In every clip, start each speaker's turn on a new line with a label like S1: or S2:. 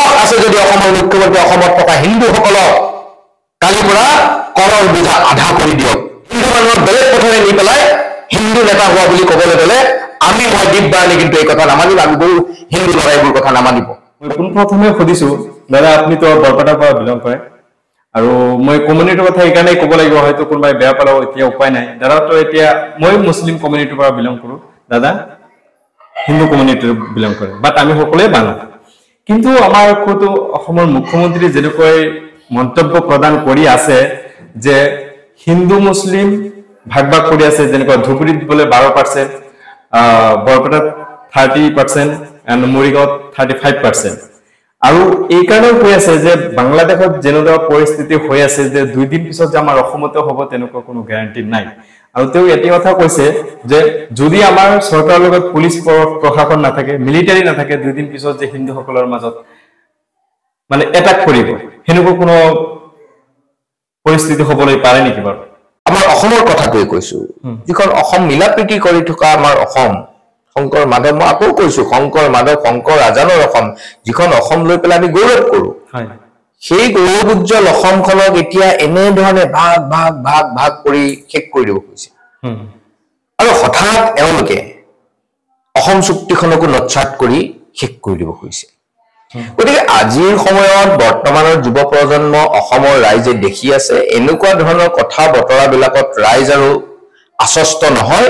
S1: সাহস আছে যদি অসমৰ মুখ্যমন্ত্ৰী অসমত থকা হিন্দুসকলক কালিৰ পৰা কৰৰ বোজা আধা কৰি দিয়ক হিন্দু মানুহক বেলেগ পথৰে নি পেলাই হিন্দু নেতা হোৱা বুলি ক'বলৈ গ'লে আমি মই দীপবাণী কিন্তু এই কথা নামানিম আমি বহু হিন্দু লৰাইবোৰ কথা নামানিব
S2: পোন প্ৰথমে সুধিছো দাদা আপুনি তো বৰপেটাৰ পৰা বিলং কৰে আৰু মই কমিউনিটিৰ কথা এইকাৰণে ক'ব লাগিব হয়তো কোনোবাই বেয়া পালেও এতিয়া উপায় নাই দাদা তো এতিয়া মই মুছলিম কমিউনিটিৰ পৰা বিলং কৰো দাদা হিন্দু কমিউনিটিৰ বিলং কৰে বাট আমি সকলোৱে বাঙালি কিন্তু আমাৰ কোটো অসমৰ মুখ্যমন্ত্ৰী যেনেকৈ মন্তব্য প্ৰদান কৰি আছে যে হিন্দু মুছলিম ভাগ ভাগ কৰি আছে যেনেকৈ ধুবুৰীত বলে 12% বৰপেটাত 30% and মৰিগাঁৱত 35% আৰু এই কাৰণেও কৈ আছে যে বাংলাদেশত যেনেকুৱা পৰিস্থিতি হৈ আছে যে দুই দিন পিছত যে আমাৰ অসমতে হ'ব তেনেকুৱা কোনো গ্যাৰান্টি নাই আৰু তেওঁ এটি কথা কৈছে যে যদি আমাৰ চৰকাৰৰ লগত পুলিচ প্ৰশাসন নাথাকে মিলিটাৰী নাথাকে দুই দিন পিছত যে হিন্দুসকলৰ মাজত মানে এটাক কৰিব হেনেকুৱা কোনো পৰিস্থিতি হ'বলৈ পাৰে নেকি বাৰু
S1: আমাৰ অসমৰ কথাটোৱে কৈছো যিখন অসম মিলাপ্ৰীতি কৰি থকা আমাৰ অসম শংকৰ মাধৱ মই আকৌ কৈছো শংকৰ মাধৱ শংকৰ ৰাজানৰ অসম যিখন অসম লৈ পেলাই আমি গৌৰৱ কৰো সেই গৌৰৱ উজ্জ্বল অসমখনক এতিয়া এনে ধৰণে ভাগ ভাগ ভাগ ভাগ কৰি শেষ কৰি দিব খুজিছে আৰু হঠাৎ এওঁলোকে অসম চুক্তিখনকো নৎসাত কৰি শেষ কৰি দিব খুজিছে গতিকে আজিৰ সময়ত বৰ্তমানৰ যুৱ প্ৰজন্ম অসমৰ ৰাইজে দেখি আছে এনেকুৱা ধৰণৰ কথা বতৰাবিলাকত ৰাইজ আৰু আশ্বস্ত নহয়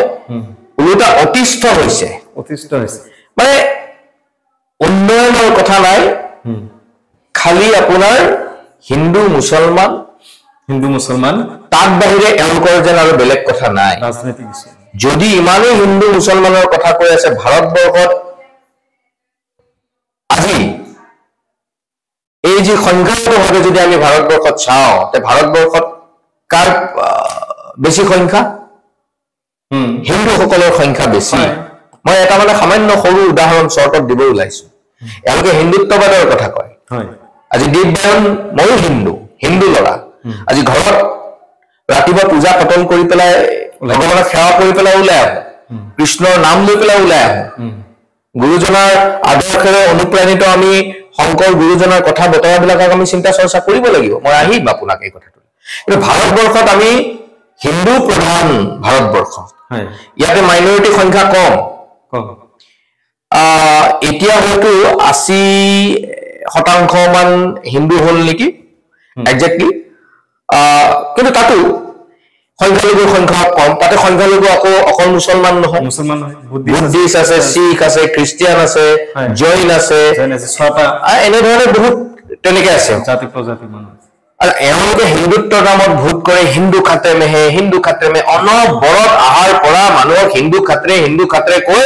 S1: উল্টা অতিষ্ঠ হৈছে মানে উন্নয়নৰ কথা নাই খালি আপোনাৰ হিন্দু মুছলমান তাত বাহিৰে এওঁলোকৰ যেন আৰু বেলেগ কথা নাই
S2: ৰাজনীতি
S1: যদি ইমানেই হিন্দু মুছলমানৰ কথা কৈ আছে ভাৰতবৰ্ষত আজি এই যে সংখ্যাগতভাৱে যদি আমি ভাৰতবৰ্ষত চাওঁ তে ভাৰতবৰ্ষত কাৰ বেছি সংখ্যা হিন্দুসকলৰ সংখ্যা বেছি মই এটা মানে সামান্য সৰু উদাহৰণ চৰ্টত দিব ওলাইছো এওঁলোকে হিন্দুত্ববাদৰ কথা কয় আজি দীপবায়ন ময়ো হিন্দু ল'ৰা আজি ঘৰত ৰাতিপুৱা পূজা পাতল কৰি পেলাই ভগৱানক সেৱা কৰি পেলাই ওলাই আহো কৃষ্ণৰ নাম লৈ পেলাই ওলাই আহো গুৰুজনাৰ আদৰ্শৰে অনুপ্ৰাণিত আমি শংকৰ গুৰুজনাৰ কথা বতৰাবিলাকক আমি চিন্তা চৰ্চা কৰিব লাগিব মই আহিম আপোনাক এই কথাটো কিন্তু ভাৰতবৰ্ষত আমি হিন্দু প্ৰধান ভাৰতবৰ্ষ ইয়াতে মাইনৰিটি সংখ্যা কম এতিয়া হয়তো 80% মান হিন্দু হল নেকি একজেক্টলি কিন্তু তাতো সংখ্যালঘুৰ সংখ্যা কম তাতে সংখ্যালঘু আকৌ অকল মুছলমান নহয় বুদ্ধিষ্ট আছে শিখ আছে খ্ৰীষ্টিয়ান আছে জৈন আছে এনে ধৰণে বহুত তেনেকে আছে
S2: জাতি প্ৰজাতি মানুহ
S1: আৰু এওঁলোকে হিন্দুত্বৰ নামত ভোট কৰে হিন্দু খাতে মে অনবৰত আহাৰ পৰা মানুহক হিন্দু খাতৰে কৈ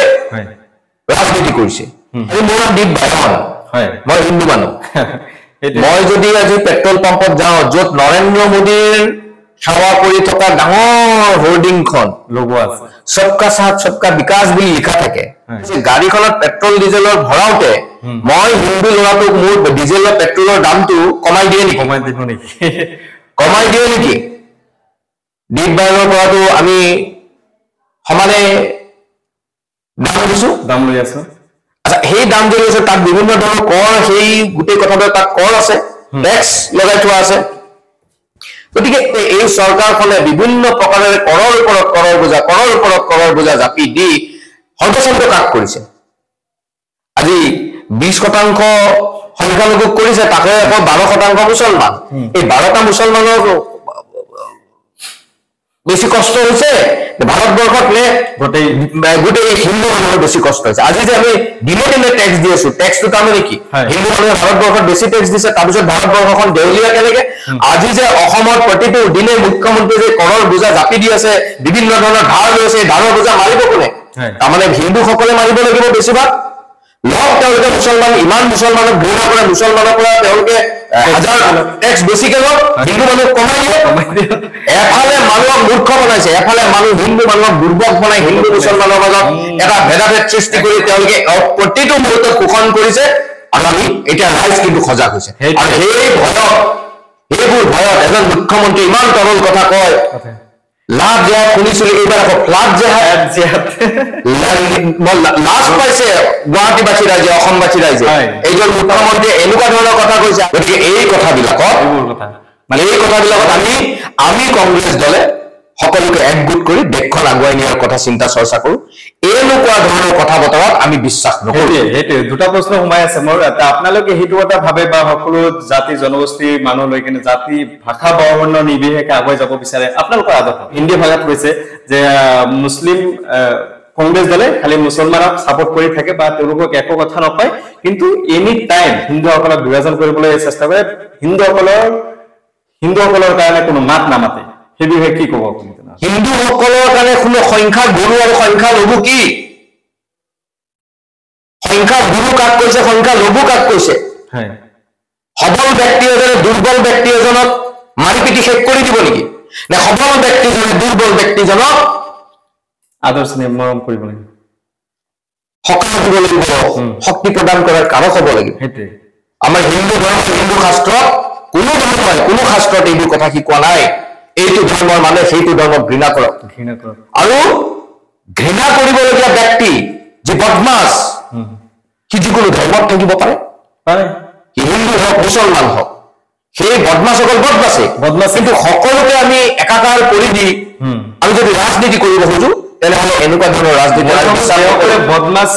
S1: ৰাজনীতি কৰিছে আৰু মোৰ নাম দীপবায়ন মই হিন্দু মানুহ মই যদি আজি পেট্ৰল পাম্পত যাওঁ য'ত নৰেন্দ্ৰ মোদীৰ সেৱা কৰি থকা ডাঙৰ হোৰ্ডিংখন
S2: লগোৱা আছে
S1: সবকা সাথ সবকা বিকাশ বুলি লিখা থাকে গাড়ীখনত পেট্ৰল ডিজেলৰ ভৰাওতে মই হিন্দু ল'ৰাটোক মোৰ ডিজেলৰ পেট্ৰলৰ দামটো কমাই দিয়ে নেকি দীপবায়নৰ পৰাটো আমি সমানে
S2: দাম লৈ আছো
S1: আচ্ছা সেই দাম যে লৈছে তাত বিভিন্ন ধৰণৰ কৰ সেই গোটেই কথাটো তাত কৰ আছে টেক্স লগাই থোৱা আছে গতিকে এই চৰকাৰখনে বিভিন্ন প্ৰকাৰেৰে কৰৰ ওপৰত কৰৰ বোজা জাপি দি সৰ্বশান্ত কাক কৰিছে আজি 20% সংখ্যালঘুক কৰিছে তাকে আকৌ 12% মুছলমান এই 12টা মুছলমানৰ বেছি কষ্ট হৈছে ভাৰতবৰ্ষত নে গোটেই হিন্দু মানুহৰ বেছি কষ্ট হৈছে আজি যে আমি দিনে টেক্স দি আছো টেক্সটো তাৰমানে কি হিন্দু মানুহে ভাৰতবৰ্ষত বেছি টেক্স দিছে তাৰপিছত ভাৰতবৰ্ষখন দেউলীয়া কেনেকে আজি যে অসমত প্ৰতিটো দিনে মুখ্যমন্ত্ৰী যে কৰৰ বোজা জাপি দি আছে বিভিন্ন ধৰণৰ ধাৰ লৈ আছে ধাৰৰ বোজা মাৰিব কোনে তাৰমানে হিন্দুসকলে মাৰিব লাগিব বেছিভাগ লগ তেওঁলোকে মুছলমান ইমান মুছলমানক ঘৃণা কৰে মুছলমানৰ পৰা তেওঁলোকে হাজাৰ টেক্স বেছিকে লওক হিন্দু মানুহ কমাই দিয়ে এফালে মানুহক মূৰ্খ বনাইছে এফালে হিন্দু মানুহক দুৰ্বল বনাই হিন্দু মুছলমানৰ মাজত এটা ভেদাভেদ সৃষ্টি কৰি তেওঁলোকে প্ৰতিটো মুহূৰ্তত শোষণ কৰিছে আৰু আমি এতিয়া ৰাইজ কিন্তু সজাগ হৈছে আৰু সেইবোৰ ভয়ত এজন মুখ্যমন্ত্ৰী ইমান তৰল কথা কয় লাভ জেহাদ শুনিছিলো, এইবাৰ আকৌ ফ্লাড জেহাদ লাজ পাইছে গুৱাহাটীবাসী ৰাইজে, অসমবাসী ৰাইজে। এইজন মুখ্যমন্ত্ৰীয়ে এনেকুৱা ধৰণৰ কথা কৈছে। গতিকে এই কথাবিলাকত আমি কংগ্ৰেছ দলে সকলোকে একগোট কৰি দেশখন আগুৱাই নিয়াৰ কথা চিন্তা চৰ্চা কৰো। এনেকুৱা ধৰণৰ কথা বতৰাত আমি বিশ্বাস নকৰো।
S2: সেইটোৱে দুটা প্ৰশ্ন সোমাই আছে মোৰ। আপোনালোকে সেইটো এটা ভাবে বা সকলো জাতি জনগোষ্ঠীৰ মানুহ লৈ কিনে জাতি ভাষা বৰ্ণ নিৰ্বিশেষে আগুৱাই যাব বিচাৰে, আপোনালোকৰ আদৰ্শ হিন্দী ভাষাত কৈছে যে মুছলিম কংগ্ৰেছ দলে খালি মুছলমানক ছাপোৰ্ট কৰি থাকে বা তেওঁলোকক একো কথা নকয়, কিন্তু এনি টাইম হিন্দুসকলক বিভাজন কৰিবলৈ চেষ্টা কৰে, হিন্দুসকলৰ কাৰণে কোনো মাত নামাতে। সেই বিষয়ে কি কব আপুনি?
S1: হিন্দুসকলৰ কাৰণে কোনো সংখ্যা গুৰু আৰু সংখ্যা লঘু কি? সংখ্যা গুৰু কাক কৈছে, সংখ্যা লঘু কাক কৈছে? সবল ব্যক্তি এজনে দুৰ্বল ব্যক্তি এজনক মাৰি পিটি শেষ কৰি দিব নেকি? নে সবল ব্যক্তিজনে দুৰ্বল ব্যক্তিজনক
S2: আদৰ্শ মৰম কৰিব লাগিব,
S1: সকাহ দিব লাগিব, শক্তি প্ৰদান কৰাৰ কাৰক হ'ব লাগিব?
S2: সেইটোৱে
S1: আমাৰ হিন্দু ধৰ্ম, হিন্দু শাস্ত্ৰত কোনো ধৰ্মই কোনো শাস্ত্ৰত এইবোৰ কথা শিকোৱা নাই। এইটো ধৰ্মৰ মানে সেইটো ধৰ্মক ঘৃণা কৰক। আৰু ঘৃণা কৰিবলগীয়া ব্যক্তি যি বদমাছ, সি যিকোনো ধৰ্মত থাকিব পাৰে, সি হিন্দু হওক মুছলমান হওক, সেই বদমাছসকল বদমাছ। কিন্তু সকলোকে আমি একাকাৰ কৰি দি আমি যদি ৰাজনীতি কৰিব খোজো, তেনেহলে এনেকুৱা ধৰণৰ ৰাজনীতি
S2: বদমাছ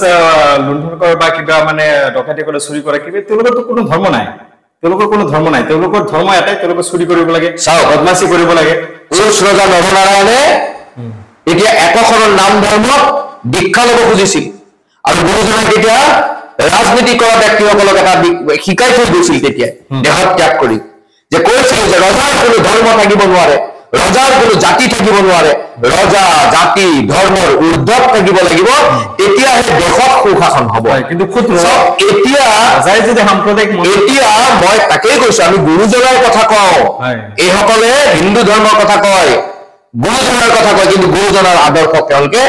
S2: লুণ্ঠন কৰে বা কিবা মানে ডকাইতি কৰে, চুৰি কৰে, কিবা তেওঁলোকৰতো কোনো ধৰ্ম নাই। তেওঁলোকৰ কোনো ধৰ্ম নাই, তেওঁলোকৰ ধৰ্ম এটাই, তেওঁলোকে চুৰি কৰিব লাগে, বদমাচি কৰিব লাগে।
S1: ৰজা নৰনাৰায়ণে এতিয়া একশৰণৰ নাম ধৰ্মত দীক্ষা ল'ব খুজিছিল, আৰু গুৰুজনাই তেতিয়া ৰাজনীতি কৰা ব্যক্তিসকলক এটা শিকাই থৈ গৈছিল তেতিয়া দেহত ত্যাগ কৰি, যে কৈছিল যে ৰজাৰ কোনো ধৰ্ম থাকিব নোৱাৰে, ৰজাৰ কোনো জাতি থাকিব নোৱাৰে, ৰজা জাতি ধৰ্মৰ ঊৰ্ধত থাকিব লাগিব, তেতিয়াহে দেশত সুশাসন হ'ব। কিন্তু এতিয়া মই তাকেই কৈছো, আমি গুৰুজনাৰ কথা কওঁ, এইসকলে হিন্দু ধৰ্মৰ কথা কয়, গুৰুজনাৰ কথা কয়, কিন্তু গুৰুজনাৰ আদৰ্শ তেওঁলোকে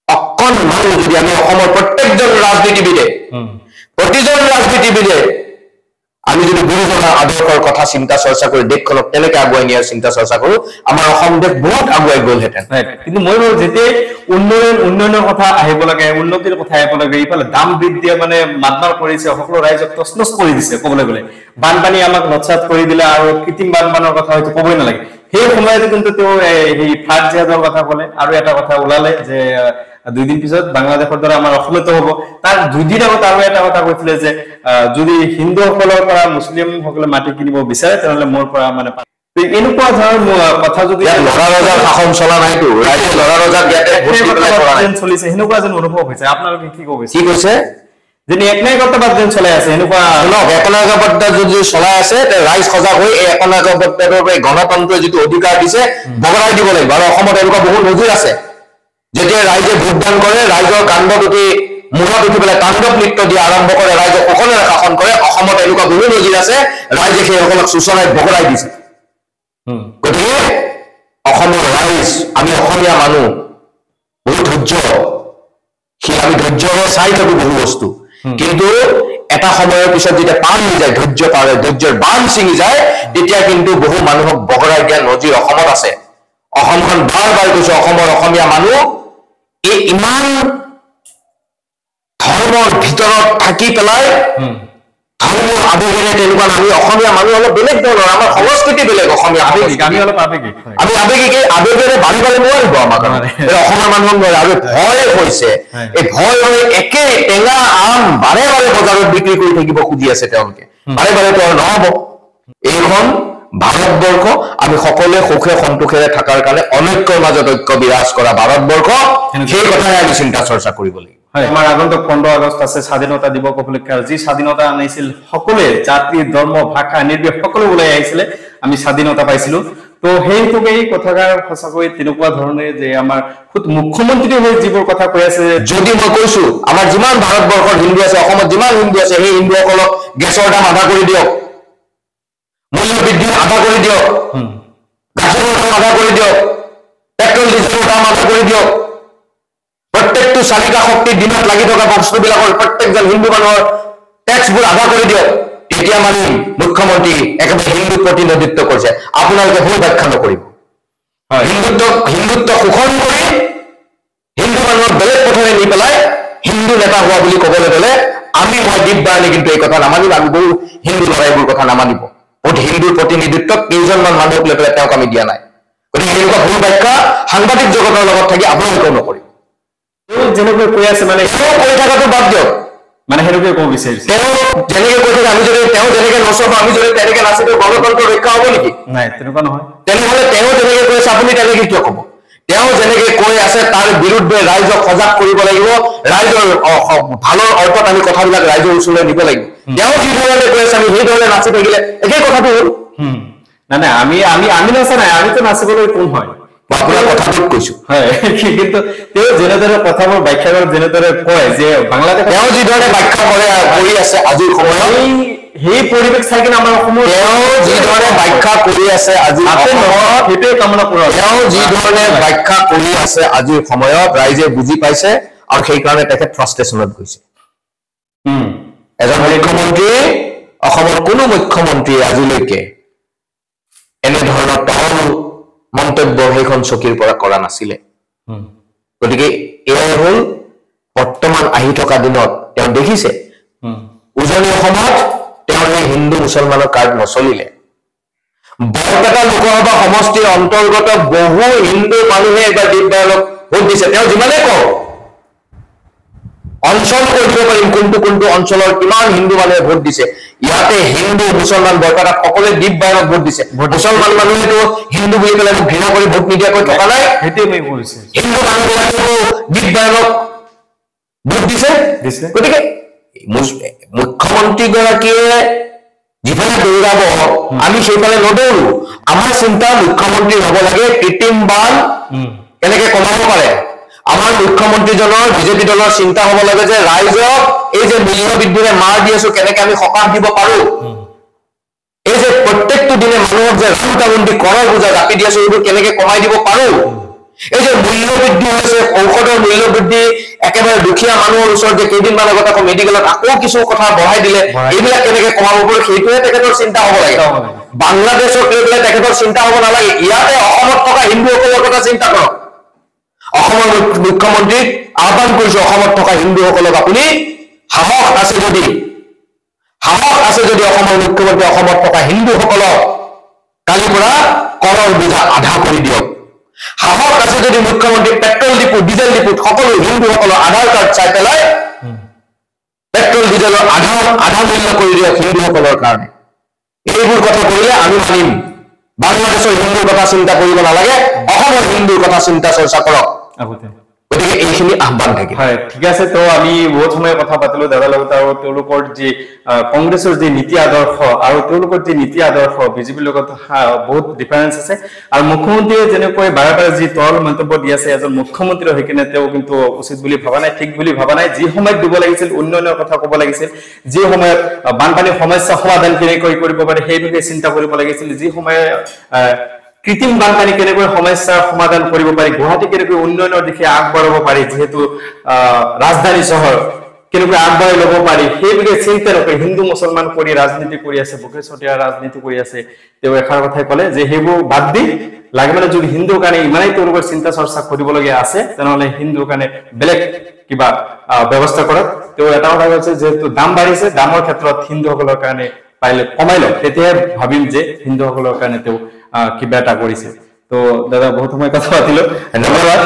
S1: অকণমান যদি আমি অসমৰ প্ৰতিজন ৰাজনীতিবিদে আমি যদি গুৰুজনাৰ আদৰ্শৰ কথা চিন্তা চৰ্চা কৰি দেশখনক কেনেকে আগুৱাই নিয়াৰ চিন্তা চৰ্চা কৰো, আমাৰ অসম দেশ বহুত আগুৱাই গ'লহেঁতেন।
S2: কিন্তু মই ভাবো যেতিয়াই উন্নয়নৰ কথা আহিব লাগে, উন্নতিৰ কথা আহিব লাগে, ইফালে দাম বৃদ্ধিয়ে মানে মাতমাৰ কৰিছে, সকলো ৰাইজক তছনছ কৰি দিছে। ক'বলৈ গ'লে বানপানী আমাক নৎসাত কৰি দিলে, আৰু কৃত্ৰিম বানপানীৰ কথা হয়তো ক'বই নালাগে। সেই সময়তে কিন্তু তেওঁ সেই ফ্লাড জেহাদৰ কথা ক'লে, আৰু এটা কথা ওলালে যে 2 দিন পিছত বাংলাদেশৰ দ্বাৰা আমাৰ অসমতো হ'ব। তাৰ 2 দিন আগত আৰু এটা কথা কৈছিলে যে যদি হিন্দুসকলৰ পৰা মুছলিমসকলে মাটি কিনিব বিচাৰে, তেনেহ'লে মোৰ পৰা মানে এনেকুৱা ধৰণৰ কথা যদি
S1: লৰা ৰজাৰ শাসন চলা নাইতো, ৰাইজে লৰা ৰজাক
S2: চলিছে, সেনেকুৱা যেন অনুভৱ হৈছে। আপোনালোকে কি ক'ব?
S1: কি কৈছে?
S2: যদি একনায়কত্ববাদ যেন চলাই আছে, এনেকুৱা
S1: একনায়কত্ব যদি চলাই আছে, ৰাইজ সজাগ হৈ এই একনায়কত্বৰ গণতন্ত্ৰৰ যিটো অধিকাৰ দিছে বগৰাই দিব লাগিব। আৰু অসমত এনেকুৱা বহুত নজিৰ আছে, যেতিয়া ৰাইজে ভোটদান কৰে, ৰাইজৰ কাণ্ডত উঠি মূৰত উঠি পেলাই তাণ্ডৱ নৃত্য দিয়া আৰম্ভ কৰে, ৰাইজক শোষণেৰে শাসন কৰে। অসমত এনেকুৱা বহু নজিৰ আছে, ৰাইজে সেইসকলক সূচনাই বগৰাই দিছে। গতিকে অসমৰ ৰাইজ, আমি অসমীয়া মানুহ বহুত ধৈৰ্য, আমি ধৈৰ্যৰে চাই থাকো বহু বস্তু, কিন্তু এটা সময়ৰ পিছত যেতিয়া পাৰ হৈ যায়, ধৈৰ্যৰ বান ছিঙি যায়, তেতিয়া কিন্তু বহু মানুহক বগৰাই দিয়া নজিৰ অসমত আছে। অসমখন বাৰ বাৰ কৈছো, অসমৰ অসমীয়া মানুহ এই ইমান ধৰ্মৰ ভিতৰত থাকি পেলাই ধৰ্মৰ আবেগেৰে তেনেকুৱা আমি অসমীয়া মানুহ অলপ বেলেগ ধৰণৰ, আমাৰ সংস্কৃতি বেলেগ। অসমীয়া
S2: আমি অলপ আবেগিক,
S1: আমি আবেগেৰে বাঢ়ি পালে নোৱাৰিব আমাৰ কাৰণে, অসমীয়া মানুহক নোৱাৰে। আৰু ভয় হৈছে, এই ভয় হৈ একে টেঙা আম বাৰে বাৰে বজাৰত বিক্ৰী কৰি থাকিব খুজি আছে তেওঁলোকে, বাৰে বাৰে তেওঁ নহব। এইখন ভাৰতবৰ্ষ, আমি সকলোৱে সুখে সন্তোষেৰে থকাৰ কাৰণে অনৈক্যৰ মাজত ঐক্য বিৰাজ কৰা ভাৰতবৰ্ষ, সেই কথাই আমি চিন্তা চৰ্চা কৰিব লাগিব।
S2: আমাৰ আগন্তুক 15 আগষ্ট আছে, স্বাধীনতা দিৱস উপলক্ষে। যি স্বাধীনতা আনিছিল, সকলোৱে জাতি ধৰ্ম ভাষা নিৰ্বিশেষে সকলো ওলাই আহিছিলে, আমি স্বাধীনতা পাইছিলো। তো সেইটোকে এই কথাষাৰ সঁচাকৈ তেনেকুৱা ধৰণে যে আমাৰ খুদ মুখ্যমন্ত্ৰী হৈ যিবোৰ কথা কৈ আছে,
S1: যদি মই কৈছো আমাৰ যিমান ভাৰতবৰ্ষৰ হিন্দু আছে, অসমত যিমান হিন্দু আছে, সেই হিন্দুসকলক গেছৰ দাম আধা কৰি দিয়ক, মূল্য বৃদ্ধি আধা কৰি দিয়ক, গাখীৰৰ দাম আধা কৰি দিয়ক, পেট্ৰল ডিজেলৰ দাম আধা কৰি দিয়ক, প্ৰত্যেকটো চালিকা শক্তিৰ দিনত লাগি থকা বস্তুবিলাকৰ প্ৰত্যেকজন হিন্দু মানুহৰ টেক্সবোৰ আধা কৰি দিয়ক। তেতিয়া মানে মুখ্যমন্ত্ৰী একেবাৰে হিন্দু প্ৰতিনিধিত্ব কৰিছে। আপোনালোকে ভুল ব্যাখ্যা নকৰিব। হিন্দুত্ব শোষণ কৰি হিন্দু মানুহক বেলেগ পথৰে নি পেলাই হিন্দু নেতা হোৱা বুলি ক'বলৈ গ'লে মই দীপ বাৰণী কিন্তু এই কথা নামানিম, আমি বহু হিন্দু লৰাইবোৰ কথা নামানিব। হিন্দুৰ প্ৰতিনিধিত্বক কেইজনমান মানুহক লৈ পেলাই তেওঁক আমি দিয়া নাই। গতিকে এনেকুৱা ভুল ব্যাখ্যা সাংবাদিক জগতৰ লগত থাকি আপোনালোকেও নকৰিব।
S2: যেনেকৈ কৈ আছে মানে
S1: কৈ থকাটো বাদ দিয়ক,
S2: মানে সেইটোকে ক'ব বিচাৰিছে।
S1: তেওঁ যেনেকে কৈ থাকে, আমি যদি তেওঁ যেনেকে নচব আমি যদি তেনেকে নাচিলে গণতন্ত্ৰ ৰক্ষা হ'ব নেকি?
S2: নাই, তেনেকুৱা নহয়।
S1: তেনেহ'লে তেওঁ যেনেকে কৈ আছে আপুনি তেনেকে কিয় ক'ব? তেওঁ যেনেকে কৈ আছে তাৰ বিৰুদ্ধে ৰাইজক সজাগ কৰিব লাগিব, ৰাইজৰ ভালৰ অৰ্থত আমি কথাবিলাক ৰাইজৰ ওচৰলৈ নিব লাগিব। তেওঁ যি ধৰণে কৈ আছে আমি সেই ধৰণে নাচি থাকিলে একেই কথাটো হ'ল।
S2: নাই, আমি নাচা নাই, আমিতো নাচিবলৈ কোন হয়?
S1: আপোনাৰ কথাটোত কৈছো।
S2: হয়, কিন্তু তেওঁ যেনেদৰে কথাবোৰ ব্যাখ্যা কৰে, যেনেদৰে কয় যে বাংলাদেশ
S1: তেওঁ যি ধৰণে ব্যাখ্যা কৰি আছে আজিৰ সময়ত,
S2: সেই পৰিৱেশ চাই কিনে আমাৰ অসমৰ
S1: তেওঁ যি ধৰণে ব্যাখ্যা কৰি আছে আজিৰ সময়ত,
S2: সেইটোৱে কামনা কৰা।
S1: তেওঁ যি ধৰণে ব্যাখ্যা কৰি আছে আজিৰ সময়ত ৰাইজে বুজি পাইছে আৰু সেইকাৰণে তেখেত ফ্ৰাষ্ট্ৰেশ্যনত গৈছে। এজন মুখ্যমন্ত্ৰী, অসমৰ কোনো মুখ্যমন্ত্ৰীয়ে আজিলৈকে এনেধৰণৰ তহল মন্তব্য সেইখন চকীৰ পৰা কৰা নাছিলে। গতিকে এয়াই হ'ল বৰ্তমান আহি থকা দিনত তেওঁ দেখিছে উজনি অসমত তেওঁৰ এই হিন্দু মুছলমানৰ কাৰ্ড নচলিলে। বৰপেটা লোকসভা সমষ্টিৰ অন্তৰ্গত বহু হিন্দু মানুহে এইবাৰ দীপ বাৰণক ভোট দিছে। তেওঁ যিমানেই কওক অঞ্চল কৈ দিব পাৰিম কোনটো অঞ্চলৰ কিমান হিন্দু মানুহে ভোট দিছে। ইয়াতে হিন্দু মুছলমান বৰপেটাত সকলোৱে দীপ বাৰণক ভোট দিছে। মুছলমান মানুহেতো হিন্দু বুলি পেলাই ঘৃণা কৰি ভোট নিদিয়াকৈ থকা নাই। হিন্দু মানুহবিলাকেতো দীপ বাৰণক ভোট দিছে। গতিকে মুখ্যমন্ত্ৰীগৰাকীয়ে যিফালে দৌৰাব আমি সেইফালে নদৌৰো। আমাৰ চিন্তা মুখ্যমন্ত্ৰী হ'ব লাগে কৃত্ৰিম বান কেনেকে কমাব পাৰে। আমাৰ মুখ্যমন্ত্ৰীজনৰ বিজেপি দলৰ চিন্তা হ'ব লাগে যে ৰাইজক এই যে মূল্য বৃদ্ধিৰে মাৰ দি আছো কেনেকে আমি সকাহ দিব পাৰো। এই যে প্ৰত্যেকটো দিনে মানুহক যে ৰাজুতাবন্দী কৰৰ বোজা জাপি দি আছো এইবোৰ কেনেকে কমাই দিব পাৰো। এই যে মূল্য বৃদ্ধি হৈছে, ঔষধৰ মূল্য বৃদ্ধি, একেবাৰে দুখীয়া মানুহৰ ওচৰত যে কেইদিনমান আগত আকৌ মেডিকেলত আকৌ কিছু কথা বঢ়াই দিলে, এইবিলাক কেনেকে কমাব পাৰো সেইটোহে তেখেতৰ চিন্তা হ'ব লাগে। বাংলাদেশক লৈ পেলাই তেখেতৰ চিন্তা হ'ব নালাগে। ইয়াতে অসমত থকা হিন্দুসকলৰ কথা চিন্তা কৰক। অসমৰ মুখ্যমন্ত্ৰীক আহ্বান কৰিছো, অসমত থকা হিন্দুসকলক আপুনি সাহস আছে যদি অসমৰ মুখ্যমন্ত্ৰী অসমত থকা হিন্দুসকলক কালিৰ পৰা কৰৰ বোজা আধা কৰি দিয়ক। সাহস আছে যদি মুখ্যমন্ত্ৰী পেট্ৰল ডিপু ডিজেল ডিপুত সকলো হিন্দুসকলৰ আধাৰ কাৰ্ড চাই পেলাই পেট্ৰল ডিজেলৰ আধা মূল্য কৰি দিয়ক হিন্দুসকলৰ কাৰণে। এইবোৰ কথা কৰিলে আমি মানিম। বাংলাদেশৰ হিন্দুৰ কথা চিন্তা কৰিব নালাগে, অসমৰ হিন্দুৰ কথা চিন্তা চৰ্চা কৰক। গতিকে এইখিনি আহ্বান থাকে।
S2: হয়, ঠিক আছে। তো আমি বহুত সময় কথা পাতিলো দাদাৰ লগত, আৰু তেওঁলোকৰ যি কংগ্ৰেছৰ যি নীতি আদৰ্শ আৰু তেওঁলোকৰ যি নীতি আদৰ্শ বিজেপিৰ লগত বহুত ডিফাৰেন্স আছে। আৰু মুখ্যমন্ত্ৰীয়ে যেনেকৈ বাৰে বাৰে যি তৰল মন্তব্য দি আছে, এজন মুখ্যমন্ত্ৰী হৈ কিনে তেওঁ কিন্তু উচিত বুলি ভবা নাই, ঠিক বুলি ভবা নাই। যি সময়ত দিব লাগিছিল উন্নয়নৰ কথা ক'ব লাগিছিল, যি সময়ত বানপানীৰ সমস্যা সমাধান কেনেকৈ কৰিব পাৰে সেই বিষয়ে চিন্তা কৰিব লাগিছিল, যি সময়ত কৃত্ৰিম বানপানী কেনেকৈ সমস্যাৰ সমাধান কৰিব পাৰি, গুৱাহাটী কেনেকৈ উন্নয়নৰ দিশে আগবাঢ়াব পাৰি, যিহেতু ৰাজধানী চহৰ কেনেকৈ আগবাঢ়াই ল'ব পাৰি সেই বিষয়ে চিন্তা নকৰি হিন্দু মুছলমান কৰি ৰাজনীতি কৰি আছে, বুকেশ্বতীয়া ৰাজনীতি কৰি আছে। তেওঁ এষাৰ কথাই ক'লে যে সেইবোৰ বাদ দি লাগে মানে যদি হিন্দুৰ কাৰণে ইমানেই তেওঁলোকৰ চিন্তা চৰ্চা কৰিবলগীয়া আছে তেনেহ'লে হিন্দুৰ কাৰণে বেলেগ কিবা ব্যৱস্থা কৰক। তেওঁ এটা কথা কৈছে যেহেতু দাম বাঢ়িছে, দামৰ ক্ষেত্ৰত হিন্দুসকলৰ কাৰণে পাৰিলে কমাই লওক, তেতিয়াহে ভাবিম যে হিন্দুসকলৰ কাৰণে তেওঁ কিবা এটা কৰিছে। তো দাদা বহুত সময় কথা পাতিলো, ধন্যবাদ।